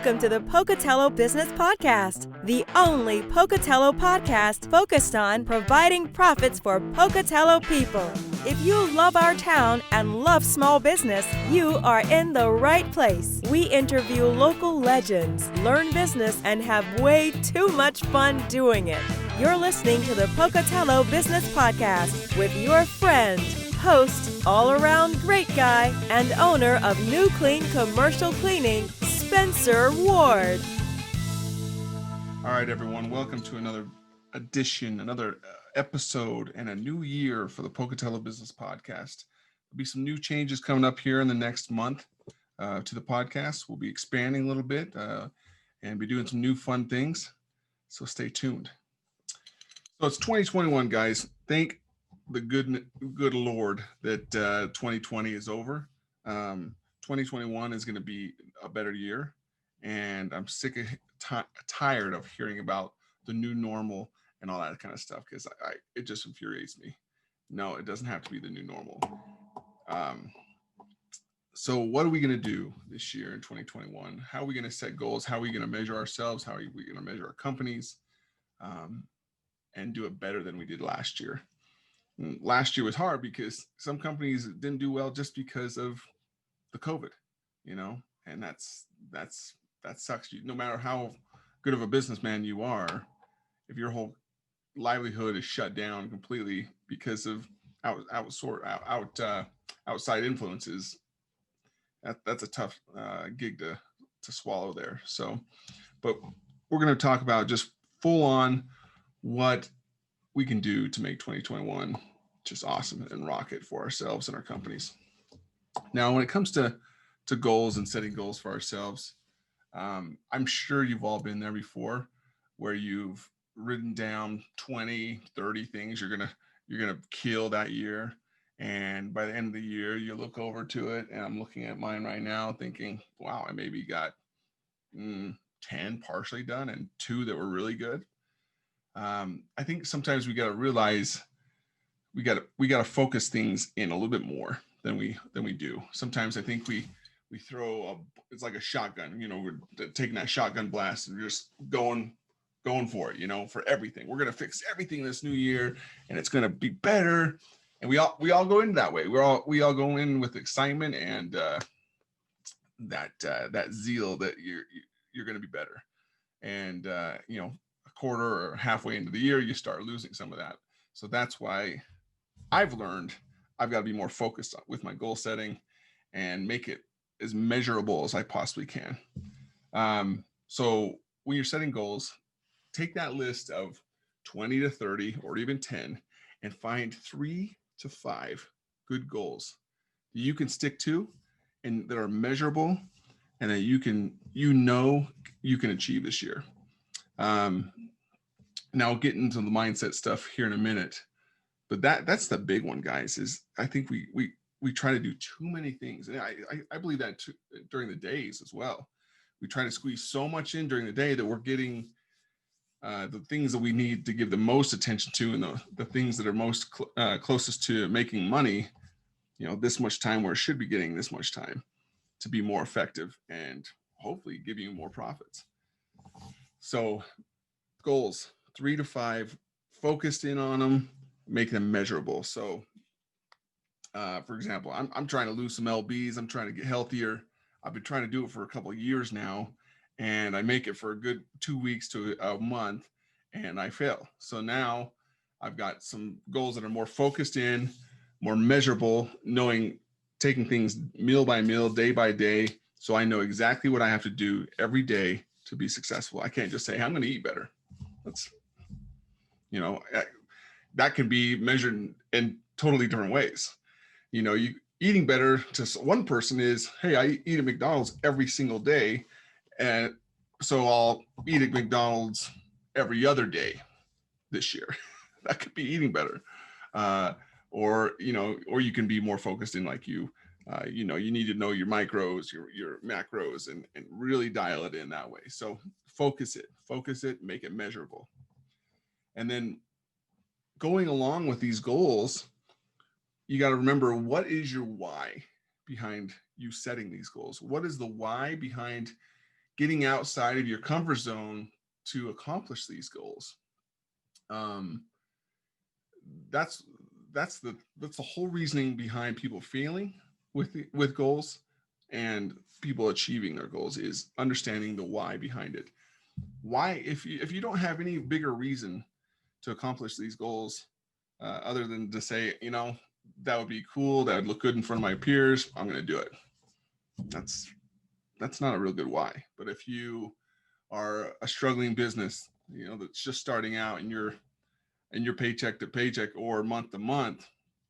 Welcome to the Pocatello Business Podcast, the only Pocatello podcast focused on providing profits for Pocatello people. If you love our town and love small business, you are in the right place. We interview local legends, learn business, and have way too much fun doing it. You're listening to the Pocatello Business Podcast with your friend, host, all-around great guy, and owner of NuCleane Commercial Cleaning, Spencer Ward. All right, everyone. Welcome to another edition, another episode, and a new year for the Pocatello Business Podcast. There'll be some new changes coming up here in the next month to the podcast. We'll be expanding a little bit and be doing some new fun things. So stay tuned. So it's 2021, guys. Thank the good Lord that 2020 is over. 2021 is going to be a better year, and I'm sick of tired of hearing about the new normal and all that kind of stuff, because it just infuriates me. No, it doesn't have to be the new normal. So what are we going to do this year in 2021? How are we going to set goals? How are we going to measure ourselves? How are we going to measure our companies and do it better than we did last year? And last year was hard because some companies didn't do well just because of the COVID, and that sucks. No matter how good of a businessman you are, if your whole livelihood is shut down completely because of outside influences, that's a tough gig to swallow there. So, but we're going to talk about just full on what we can do to make 2021 just awesome and rock it for ourselves and our companies. Now, when it comes to goals and setting goals for ourselves, I'm sure you've all been there before, where you've written down 20, 30 things you're gonna kill that year, and by the end of the year you look over to it, and I'm looking at mine right now thinking, wow, I maybe got 10 partially done and 2 that were really good. I think sometimes we got to realize we got to focus things in a little bit more than we do. Sometimes I think we throw it's like a shotgun, we're taking that shotgun blast and just going for it, for everything. We're going to fix everything this new year and it's going to be better. And we all go in that way. We all go in with excitement and that zeal that you're going to be better. And a quarter or halfway into the year, you start losing some of that. So that's why I've learned I've got to be more focused with my goal setting and make it as measurable as I possibly can. So when you're setting goals, take that list of 20 to 30 or even 10 and find 3 to 5 good goals that you can stick to and that are measurable and that you can achieve this year. Now I'll get into the mindset stuff here in a minute, but that's the big one, guys, is I think we try to do too many things. And I believe that too, during the days as well. We try to squeeze so much in during the day that we're getting the things that we need to give the most attention to, and the things that are most closest to making money, this much time where it should be getting this much time to be more effective and hopefully give you more profits. So goals, 3 to 5, focused in on them, make them measurable. So for example, I'm trying to lose some lbs. I'm trying to get healthier. I've been trying to do it for a couple of years now, and I make it for a good 2 weeks to a month and I fail. So now I've got some goals that are more focused in, more measurable, taking things meal by meal, day by day. So I know exactly what I have to do every day to be successful. I can't just say, I'm going to eat better. That's, that can be measured in totally different ways. You eating better to one person is, hey, I eat at McDonald's every single day, and so I'll eat at McDonald's every other day this year. That could be eating better. Or you can be more focused in like you need to know your micros, your macros, and really dial it in that way. So focus it, make it measurable. And then going along with these goals, you got to remember, what is your why behind you setting these goals? What is the why behind getting outside of your comfort zone to accomplish these goals. That's the whole reasoning behind people failing with goals and people achieving their goals, is understanding the why behind it. Why, if you don't have any bigger reason to accomplish these goals, other than to say, that would be cool, that would look good in front of my peers, I'm going to do it. That's not a real good why. But if you are a struggling business, that's just starting out, and you're paycheck to paycheck or month to month,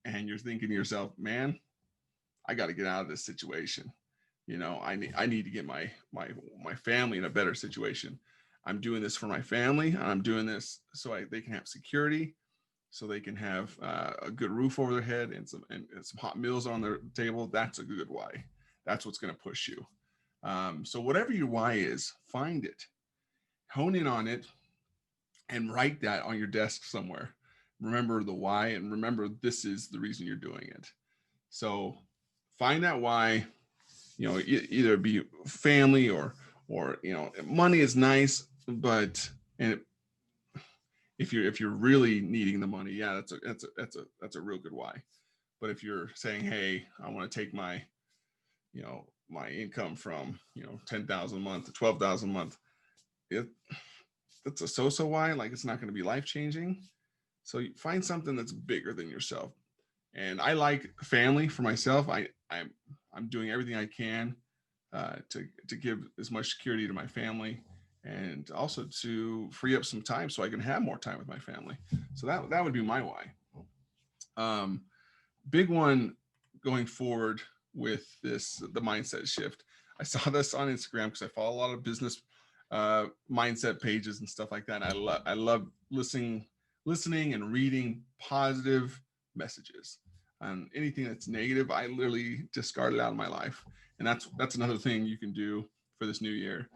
and you're thinking to yourself, man, I got to get out of this situation. I need to get my family in a better situation. I'm doing this for my family, and I'm doing this so they can have security, so they can have a good roof over their head and some hot meals on their table. That's a good why. That's what's going to push you. So whatever your why is, find it, hone in on it, and write that on your desk somewhere. Remember the why, and remember this is the reason you're doing it. So find that why. Either be family or money is nice, but if you're really needing the money, yeah, that's a real good why. But if you're saying, hey, I want to take my my income from 10,000 a month to 12,000 a month, that's a so why. Like, it's not going to be life changing. So you find something that's bigger than yourself. And I like family for myself. I'm doing everything I can to give as much security to my family, and also to free up some time so I can have more time with my family. So that would be my why. Big one going forward with the mindset shift. I saw this on Instagram because I follow a lot of business mindset pages and stuff like that. I love listening and reading positive messages. And anything that's negative, I literally discard it out of my life. And that's another thing you can do for this new year.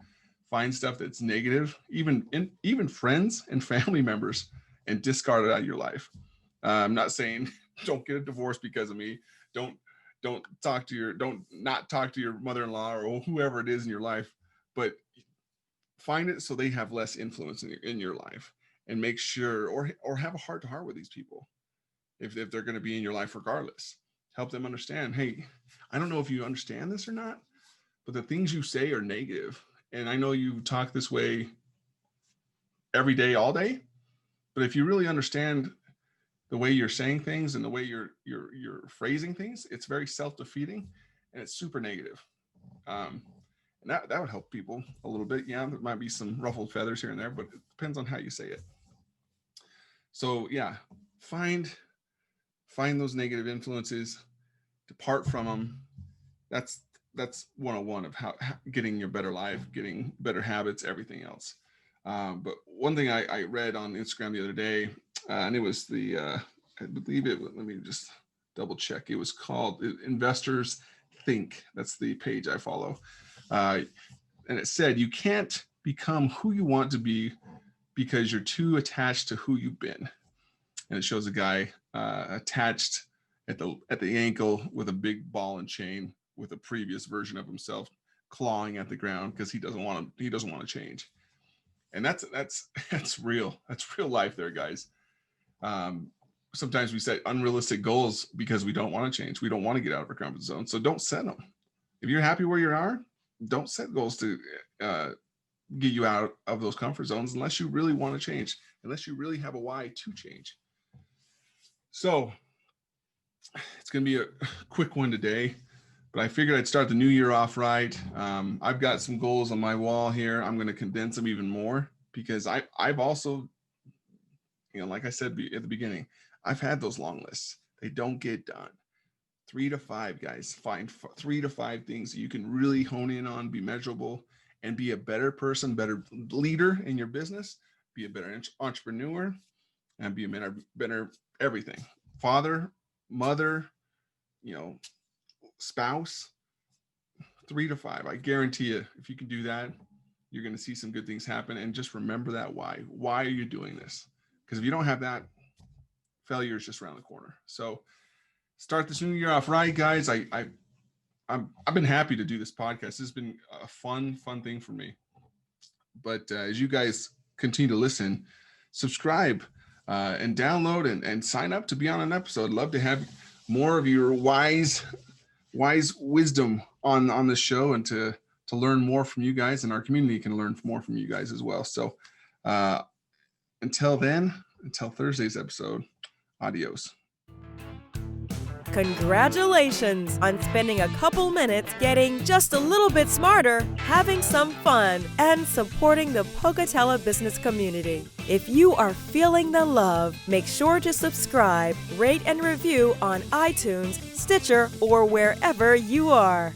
Find stuff that's negative, even friends and family members, and discard it out of your life. I'm not saying don't get a divorce because of me. Don't not talk to your mother-in-law or whoever it is in your life, but find it so they have less influence in your life, and make sure, or have a heart-to-heart with these people. If they're going to be in your life regardless, help them understand, hey, I don't know if you understand this or not, but the things you say are negative. And I know you talk this way every day, all day, but if you really understand the way you're saying things and the way you're phrasing things, it's very self-defeating, and it's super negative. And that would help people a little bit. Yeah, there might be some ruffled feathers here and there, but it depends on how you say it. So yeah, find those negative influences, depart from them. That's 101 of how getting your better life, getting better habits, everything else. But one thing I read on Instagram the other day, and it was I believe it, let me just double check. It was called Investors Think. That's the page I follow. And it said, you can't become who you want to be because you're too attached to who you've been. And it shows a guy attached at the ankle with a big ball and chain with a previous version of himself, clawing at the ground because he doesn't want to change. And that's real. That's real life there, guys. Sometimes we set unrealistic goals because we don't want to change. We don't want to get out of our comfort zone. So don't set them. If you're happy where you are, don't set goals to get you out of those comfort zones unless you really want to change, unless you really have a why to change. So it's going to be a quick one today, but I figured I'd start the new year off right. I've got some goals on my wall here. I'm going to condense them even more because I've also, like I said at the beginning, I've had those long lists. They don't get done. 3 to 5, guys. Find 3 to 5 things that you can really hone in on, be measurable, and be a better person, better leader in your business, be a better entrepreneur, and be a better everything. Father, mother, spouse. 3 to 5. I guarantee you, if you can do that, you're going to see some good things happen. And just remember that why. Why are you doing this? Because if you don't have that, failure is just around the corner. So start this new year off right, guys. I've been happy to do this podcast. This has been a fun thing for me. But as you guys continue to listen, subscribe and download and sign up to be on an episode. Love to have more of your wise wisdom on the show, and to learn more from you guys, and our community can learn more from you guys as well. So until Thursday's episode, adios. Congratulations on spending a couple minutes getting just a little bit smarter, having some fun, and supporting the Pocatello business community. If you are feeling the love, make sure to subscribe, rate, and review on iTunes, Stitcher, or wherever you are.